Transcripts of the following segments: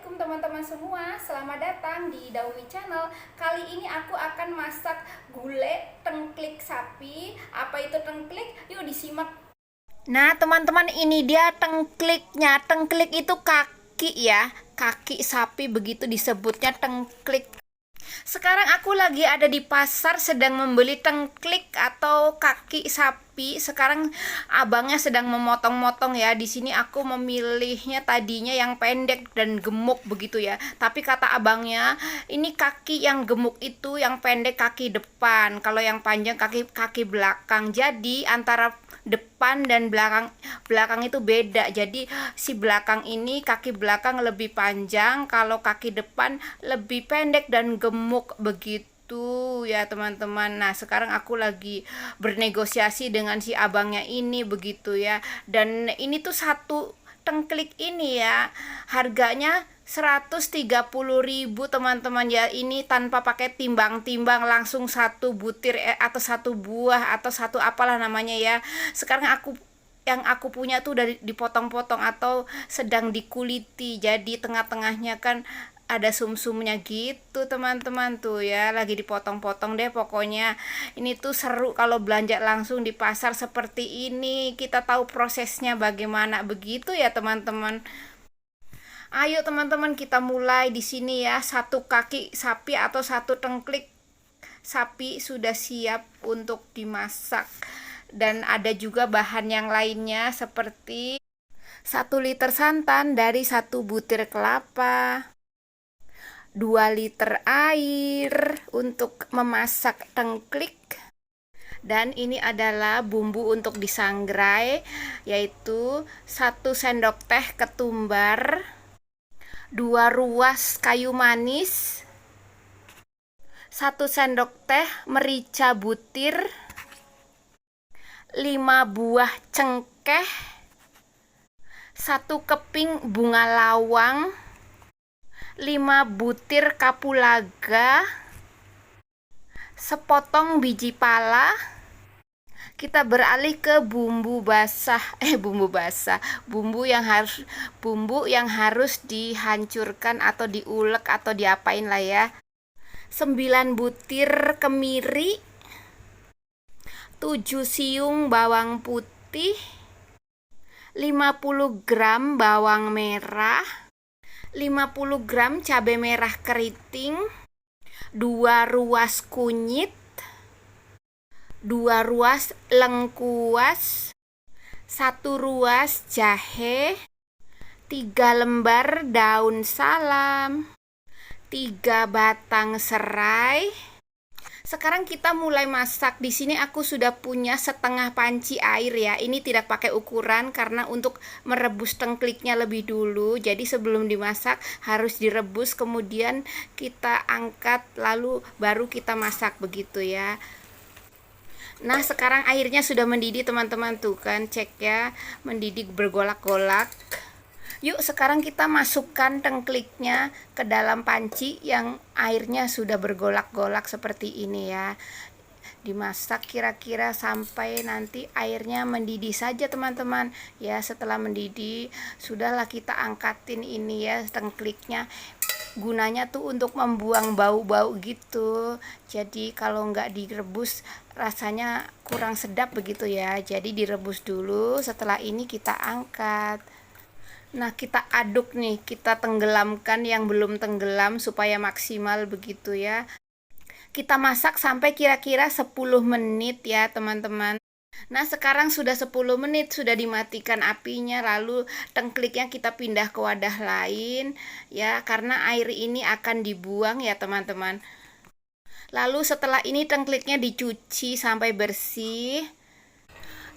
Assalamualaikum teman-teman semua, selamat datang di Daumi Channel. Kali ini aku akan masak gulai tengklik sapi. Apa itu tengklik? Yuk disimak. Nah teman-teman, ini dia tengkliknya. Tengklik itu kaki ya, kaki sapi, begitu disebutnya tengklik. Sekarang aku lagi ada di pasar sedang membeli tengklik atau kaki sapi. Sekarang abangnya sedang memotong-motong ya. Di sini aku memilihnya tadinya yang pendek dan gemuk begitu ya. Tapi kata abangnya, ini kaki yang gemuk itu yang pendek kaki depan. Kalau yang panjang kaki belakang. Jadi antara depan dan belakang itu beda. Jadi si belakang ini, kaki belakang lebih panjang, kalau kaki depan lebih pendek dan gemuk begitu ya teman-teman. Nah sekarang aku lagi bernegosiasi dengan si abangnya ini begitu ya. Dan ini tuh satu tengklik ini ya harganya 130.000 teman-teman ya. Ini tanpa pakai timbang-timbang, langsung satu butir atau satu buah atau satu apalah namanya ya. Sekarang yang aku punya tuh udah dipotong-potong atau sedang dikuliti. Jadi tengah-tengahnya kan ada sumsumnya gitu teman-teman, tuh ya lagi dipotong-potong deh pokoknya. Ini tuh seru kalau belanja langsung di pasar seperti ini, kita tahu prosesnya bagaimana begitu ya teman-teman. Ayo teman-teman, kita mulai di sini ya. Satu kaki sapi atau satu tengklik sapi sudah siap untuk dimasak. Dan ada juga bahan yang lainnya seperti 1 liter santan dari 1 butir kelapa, 2 liter air untuk memasak tengklik. Dan ini adalah bumbu untuk disangrai, yaitu 1 sendok teh ketumbar, 2 ruas kayu manis, 1 sendok teh merica butir, 5 buah cengkeh, 1 keping bunga lawang, 5 butir kapulaga, sepotong biji pala. Kita beralih ke bumbu yang harus dihancurkan atau diulek atau diapain lah ya. 9 butir kemiri, 7 siung bawang putih, 50 gram bawang merah, 50 gram cabai merah keriting, 2 ruas kunyit, 2 ruas lengkuas, 1 ruas jahe, 3 lembar daun salam, 3 batang serai. Sekarang kita mulai masak. Di sini aku sudah punya setengah panci air ya. Ini tidak pakai ukuran karena untuk merebus tengkliknya lebih dulu. Jadi sebelum dimasak harus direbus, kemudian kita angkat lalu baru kita masak begitu ya. Nah sekarang airnya sudah mendidih teman-teman, tuh kan cek ya, mendidih bergolak-golak. Yuk sekarang kita masukkan tengkliknya ke dalam panci yang airnya sudah bergolak-golak seperti ini ya. Dimasak kira-kira sampai nanti airnya mendidih saja teman-teman ya. Setelah mendidih sudahlah kita angkatin ini ya tengkliknya. Gunanya tuh untuk membuang bau-bau gitu. Jadi kalau nggak direbus rasanya kurang sedap begitu ya. Jadi direbus dulu, setelah ini kita angkat. Nah kita aduk nih, kita tenggelamkan yang belum tenggelam supaya maksimal begitu ya. Kita masak sampai kira-kira 10 menit ya teman-teman. Nah sekarang sudah 10 menit, sudah dimatikan apinya, lalu tengkliknya kita pindah ke wadah lain ya, karena air ini akan dibuang ya teman-teman. Lalu setelah ini tengkliknya dicuci sampai bersih.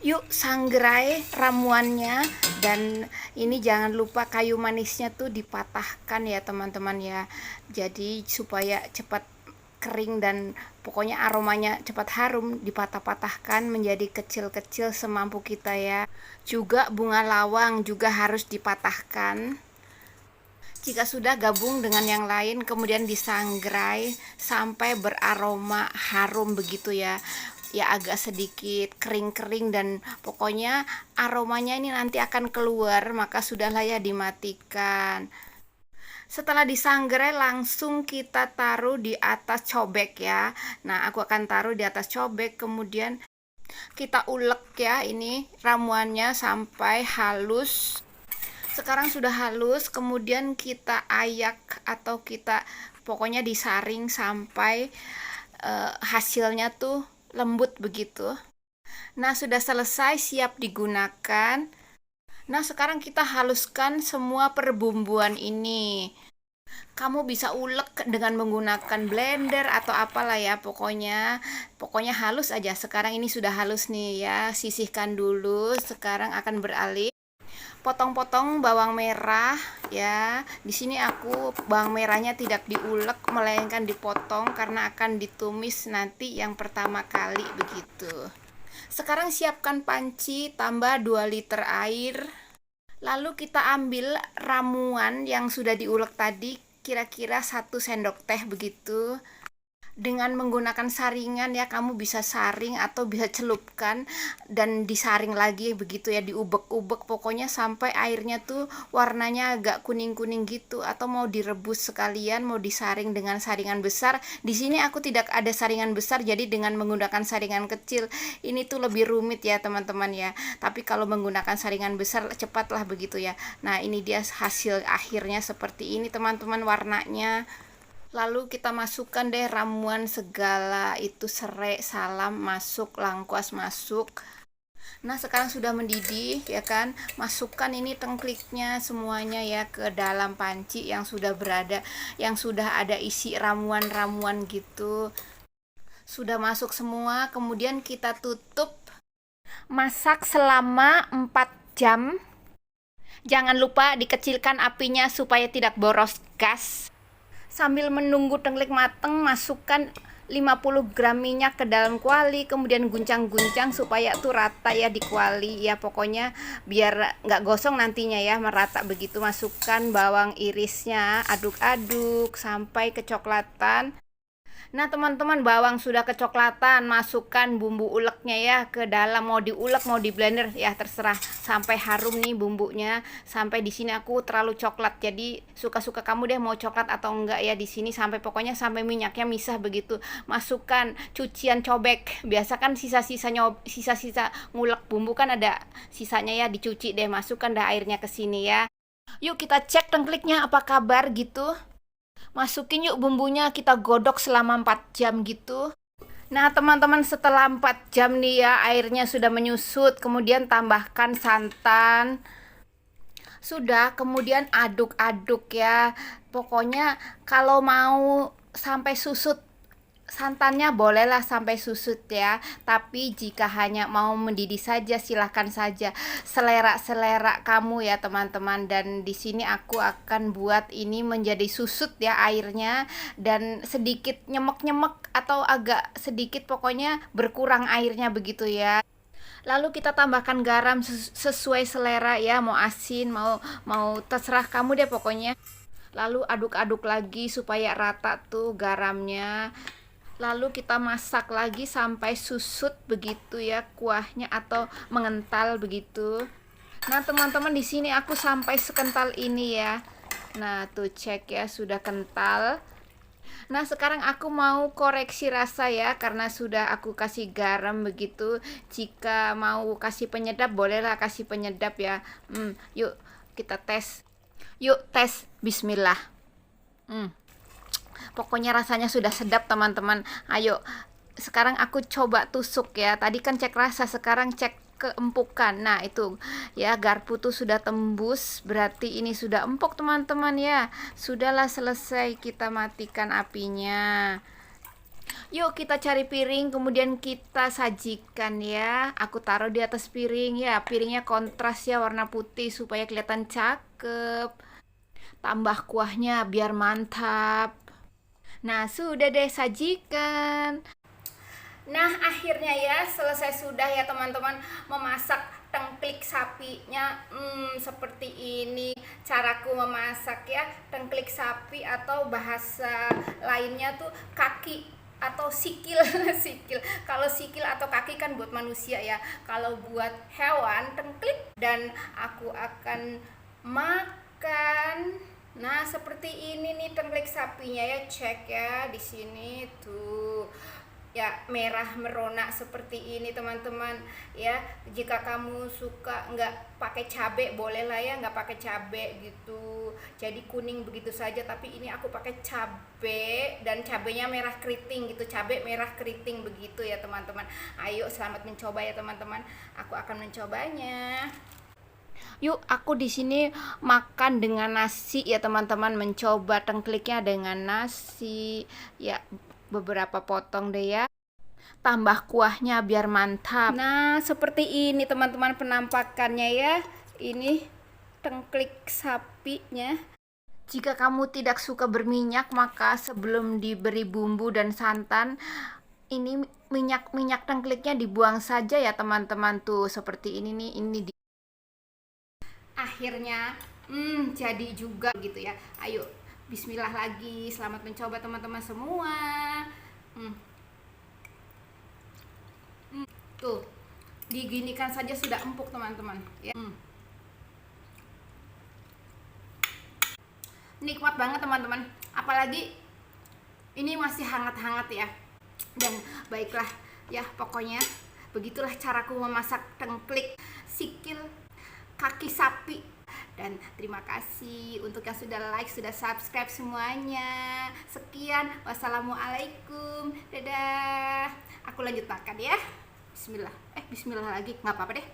Yuk sangrai ramuannya, dan ini jangan lupa kayu manisnya tuh dipatahkan ya teman-teman ya. Jadi supaya cepat kering dan pokoknya aromanya cepat harum, dipatah-patahkan menjadi kecil-kecil semampu kita ya. Juga bunga lawang juga harus dipatahkan. Jika sudah gabung dengan yang lain kemudian disangrai sampai beraroma harum begitu ya. Ya agak sedikit kering-kering dan pokoknya aromanya ini nanti akan keluar, maka sudahlah ya dimatikan. Setelah disangrai langsung kita taruh di atas cobek ya. Nah, aku akan taruh di atas cobek, kemudian kita ulek ya ini ramuannya sampai halus. Sekarang sudah halus, kemudian kita ayak atau kita pokoknya disaring sampai hasilnya tuh lembut begitu. Nah, sudah selesai, siap digunakan. Nah, sekarang kita haluskan semua perbumbuan ini. Kamu bisa ulek dengan menggunakan blender atau apalah ya, pokoknya halus aja. Sekarang ini sudah halus nih ya, sisihkan dulu. Sekarang akan beralih potong-potong bawang merah ya. Di sini aku bawang merahnya tidak diulek melainkan dipotong karena akan ditumis nanti yang pertama kali begitu. Sekarang siapkan panci, tambah 2 liter air. Lalu kita ambil ramuan yang sudah diulek tadi, kira-kira 1 sendok teh begitu. Dengan menggunakan saringan ya, kamu bisa saring atau bisa celupkan dan disaring lagi begitu ya, diubek-ubek pokoknya sampai airnya tuh warnanya agak kuning-kuning gitu, atau mau direbus sekalian, mau disaring dengan saringan besar. Di sini aku tidak ada saringan besar, jadi dengan menggunakan saringan kecil ini tuh lebih rumit ya teman-teman ya. Tapi kalau menggunakan saringan besar cepatlah begitu ya. Nah, ini dia hasil akhirnya seperti ini teman-teman warnanya. Lalu kita masukkan deh ramuan segala itu, serai, salam masuk, lengkuas masuk. Nah, sekarang sudah mendidih ya kan. Masukkan ini tengkliknya semuanya ya ke dalam panci yang sudah ada isi ramuan-ramuan gitu. Sudah masuk semua, kemudian kita tutup. Masak selama 4 jam. Jangan lupa dikecilkan apinya supaya tidak boros gas. Sambil menunggu tengklik mateng, masukkan 50 gram minyak ke dalam kuali, kemudian guncang-guncang supaya tuh rata ya di kuali ya, pokoknya biar nggak gosong nantinya ya, merata begitu. Masukkan bawang irisnya, aduk-aduk sampai kecoklatan. Nah teman-teman, bawang sudah kecoklatan, masukkan bumbu uleknya ya ke dalam. Mau diulek mau di blender ya terserah, sampai harum nih bumbunya. Sampai di sini aku terlalu coklat, jadi suka-suka kamu deh mau coklat atau enggak ya di sini, sampai pokoknya sampai minyaknya misah begitu. Masukkan cucian cobek, biasa kan sisa-sisa ngulek bumbu kan ada sisanya ya, dicuci deh, masukkan dah airnya ke sini ya. Yuk kita cek tengkliknya apa kabar gitu. Masukin yuk bumbunya, kita godok selama 4 jam gitu. Nah teman-teman, setelah 4 jam nih ya, airnya sudah menyusut. Kemudian tambahkan santan. Sudah, kemudian aduk-aduk ya. Pokoknya kalau mau sampai susut santannya bolehlah sampai susut ya, tapi jika hanya mau mendidih saja silahkan saja, selera kamu ya teman-teman. Dan di sini aku akan buat ini menjadi susut ya airnya, dan sedikit nyemek-nyemek atau agak sedikit, pokoknya berkurang airnya begitu ya. Lalu kita tambahkan garam sesuai selera ya, mau asin mau terserah kamu deh pokoknya. Lalu aduk-aduk lagi supaya rata tuh garamnya. Lalu kita masak lagi sampai susut begitu ya kuahnya atau mengental begitu. Nah, teman-teman, di sini aku sampai sekental ini ya. Nah, tuh cek ya sudah kental. Nah, sekarang aku mau koreksi rasa ya, karena sudah aku kasih garam begitu. Jika mau kasih penyedap bolehlah kasih penyedap ya. Yuk kita tes. Yuk tes, bismillah. Pokoknya rasanya sudah sedap teman-teman. Ayo sekarang aku coba tusuk ya. Tadi kan cek rasa, sekarang cek keempukan. Nah itu ya, garpu tuh sudah tembus, berarti ini sudah empuk teman-teman ya. Sudahlah, selesai, kita matikan apinya. Yuk kita cari piring, kemudian kita sajikan ya. Aku taruh di atas piring ya. Piringnya kontras ya, warna putih supaya kelihatan cakep. Tambah kuahnya biar mantap. Nah, sudah deh, sajikan. Nah, akhirnya ya selesai sudah ya teman-teman memasak tengklik sapinya. Seperti ini caraku memasak ya, tengklik sapi, atau bahasa lainnya tuh kaki atau sikil. Sikil. Kalau sikil atau kaki kan buat manusia ya. Kalau buat hewan tengklik. Dan aku akan makan. Nah, seperti ini nih tengklek sapinya ya, cek ya di sini tuh. Ya, merah merona seperti ini teman-teman ya. Jika kamu suka nggak pakai cabe boleh lah ya, nggak pakai cabe gitu. Jadi kuning begitu saja, tapi ini aku pakai cabe dan cabenya merah keriting gitu. Cabe merah keriting begitu ya teman-teman. Ayo selamat mencoba ya teman-teman. Aku akan mencobanya. Yuk, aku di sini makan dengan nasi ya teman-teman, mencoba tengkliknya dengan nasi. Ya, beberapa potong deh ya. Tambah kuahnya biar mantap. Nah, seperti ini teman-teman penampakannya ya. Ini tengklik sapinya. Jika kamu tidak suka berminyak, maka sebelum diberi bumbu dan santan, ini minyak tengkliknya dibuang saja ya teman-teman tuh. Seperti ini nih, akhirnya jadi juga gitu ya. Ayo bismillah lagi, selamat mencoba teman-teman semua. Tuh, diginikan saja sudah empuk teman-teman ya. Nikmat banget teman-teman, apalagi ini masih hangat-hangat ya. Dan baiklah ya, pokoknya begitulah caraku memasak tengklik sikil kaki sapi. Dan terima kasih untuk yang sudah like, sudah subscribe semuanya. Sekian, wassalamualaikum, dadah. Aku lanjut makan ya. Bismillah. Bismillah lagi, nggak apa-apa deh.